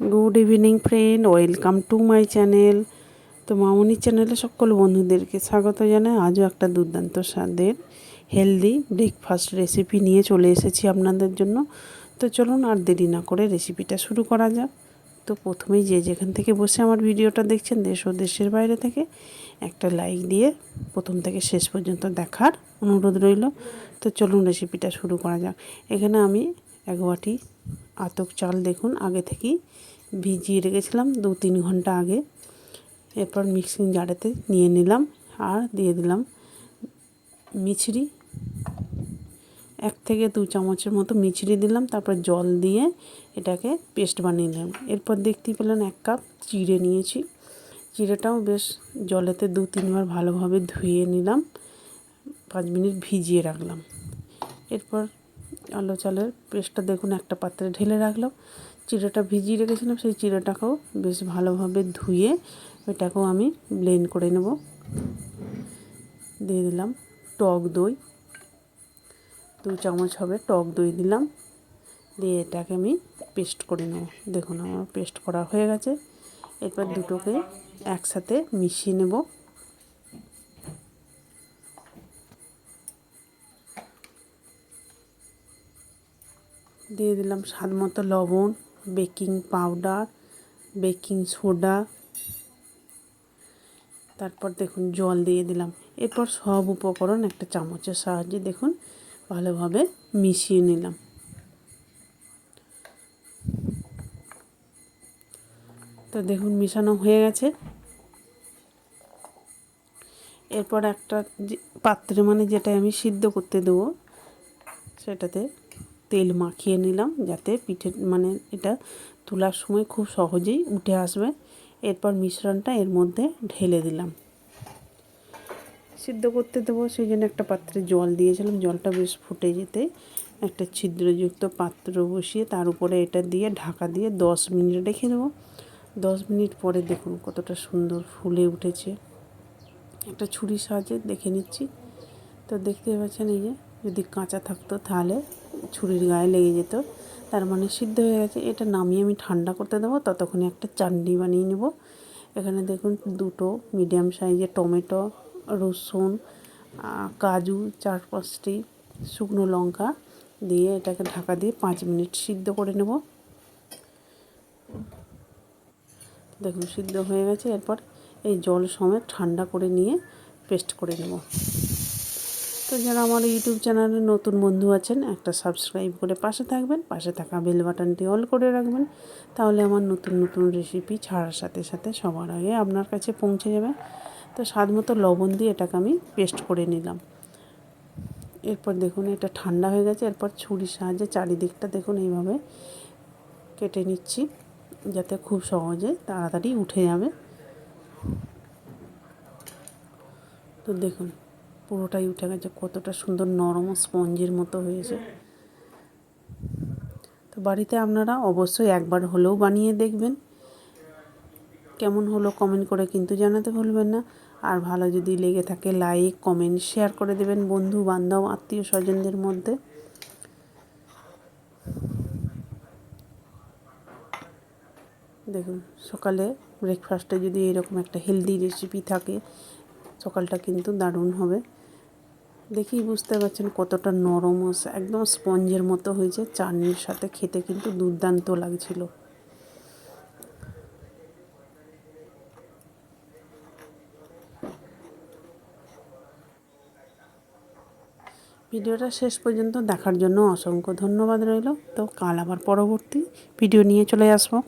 Good evening friend, welcome to my channel. তো মামনি চ্যানেলে সকল বন্ধুদেরকে স্বাগত জানাই। আজও একটা দুর্দান্ত স্বাদের হেলদি ব্রেকফাস্ট রেসিপি নিয়ে চলে এসেছি আপনাদের জন্য। তো চলুন আর দেরি না করে রেসিপিটা শুরু করা যাক। তো প্রথমেই যে যেখান থেকে বসে আমার ভিডিওটা দেখছেন, দেশ ও দেশের বাইরে থেকে, একটা লাইক দিয়ে প্রথম থেকে শেষ পর্যন্ত দেখার অনুরোধ রইল। তো চলুন রেসিপিটা শুরু করা যাক। এখানে আমি 1 বাটি আতপ চাল দেখুন আগে থেকেই ভিজিয়ে রেখেছিলাম 2-3 ঘন্টা আগে। এরপর মিক্সিং জারেতে নিয়ে নিলাম আর দিয়ে দিলাম মিছরি, 1 থেকে 2 চামচের মতো মিছরি দিলাম। তারপর জল দিয়ে এটাকে পেস্ট বানিয়ে নিলাম। এরপর দেখতেই পেলেন 1 কাপ চিড়ে নিয়েছি। চিড়েটাও বেশ জলেতে 2-3 বার ভালোভাবে ধুয়ে নিলাম, 5 মিনিট ভিজিয়ে রাখলাম। এরপর আলো চালের পেস্টটা দেখুন একটা পাত্রে ঢেলে রাখলাম। চিড়েটা ভিজিয়ে রেখেছিলাম, সেই চিড়েটাকেও বেশ ভালোভাবে ধুয়ে এটাকেও আমি ব্লেন্ড করে নেব। দিয়ে দিলাম টক দই, 2 চামচ হবে টক দই দিলাম। দিয়ে এটাকে আমি পেস্ট করে নেব। দেখুন আমার পেস্ট করা হয়ে গেছে। এরপর দুটোকে একসাথে মিশিয়ে নেব। দিয়ে দিলাম স্বাদ মতো লবণ, বেকিং পাউডার, বেকিং সোডা, তারপর দেখুন জল দিয়ে দিলাম। এরপর সব উপকরণ একটা চামচের সাহায্যে দেখুন ভালোভাবে মিশিয়ে নিলাম। তো দেখুন মিশানো হয়ে গেছে। এরপর একটা পাত্রে, মানে যেটা আমি সিদ্ধ করতে দেবো, সেটাতে তেল মাখিয়ে নিলাম যাতে পিঠে, মানে এটা তোলার সময় খুব সহজেই উঠে আসবে। এরপর মিশ্রণটা এর মধ্যে ঢেলে দিলাম। সিদ্ধ করতে দেবো সেই জন্য একটা পাত্রে জল দিয়েছিলাম। জলটা বেশ ফুটে যেতে একটা ছিদ্রযুক্ত পাত্র বসিয়ে তার উপরে এটা দিয়ে ঢাকা দিয়ে 10 মিনিট রেখে দেবো। 10 মিনিট পরে দেখুন কতটা সুন্দর ফুলে উঠেছে। একটা ছুরির সাহায্যে দেখে নিচ্ছি। তো দেখতে পাচ্ছেন, এই যে যদি কাঁচা থাকতো তাহলে ছুরির গায়ে লেগে যেত, তার মানে সিদ্ধ হয়ে গেছে। এটা নামিয়ে আমি ঠান্ডা করতে দেবো। ততক্ষণে একটা চাটনি বানিয়ে নেব। এখানে দেখুন 2টো মিডিয়াম সাইজের টমেটো, রসুন, কাজু 4-5টি, শুকনো লঙ্কা দিয়ে এটাকে ঢাকা দিয়ে 5 মিনিট সিদ্ধ করে নেব। দেখুন সিদ্ধ হয়ে গেছে। এরপর এই জল সমেত ঠান্ডা করে নিয়ে পেস্ট করে নেব। তো যারা আমার ইউটিউব চ্যানেলে নতুন বন্ধু আছেন, একটা সাবস্ক্রাইব করে পাশে থাকবেন, পাশে থাকা বেল বাটনটি অল করে রাখবেন, তাহলে আমার নতুন নতুন রেসিপি ছাড়ার সাথে সাথে সবার আগে আপনার কাছে পৌঁছে যাবে। তো স্বাদ মতো লবণ দিয়ে এটাকে আমি পেস্ট করে নিলাম। এরপর দেখুন এটা ঠান্ডা হয়ে গেছে। এরপর ছুরির সাহায্যে চারিদিকটা দেখুন এইভাবে কেটে নিচ্ছি যাতে খুব সহজে তাড়াতাড়ি উঠে যাবে। তো দেখুন পুরোটাই উঠে গেছে, কতটা সুন্দর নরম স্পঞ্জের মতো হয়েছে। তো বাড়িতে আপনারা অবশ্যই একবার হলেও বানিয়ে দেখবেন। কেমন হলো কমেন্ট করে কিন্তু জানাতে ভুলবেন না। আর ভালো যদি লেগে থাকে লাইক, কমেন্ট, শেয়ার করে দেবেন বন্ধু বান্ধব আত্মীয় স্বজনদের মধ্যে। দেখুন সকালে ব্রেকফাস্টে যদি এরকম একটা হেলদি রেসিপি থাকে, সকালটা কিন্তু দারুণ হবে। দেখেই বুঝতে পারছেন কতটা নরম ও একদম স্পঞ্জের মতো হয়েছে। চাটনির সাথে খেতে কিন্তু দুর্দান্ত লাগছিল। ভিডিওটা শেষ পর্যন্ত দেখার জন্য অসংখ্য ধন্যবাদ রইল। তো কাল আবার পরবর্তী ভিডিও নিয়ে চলে আসবো।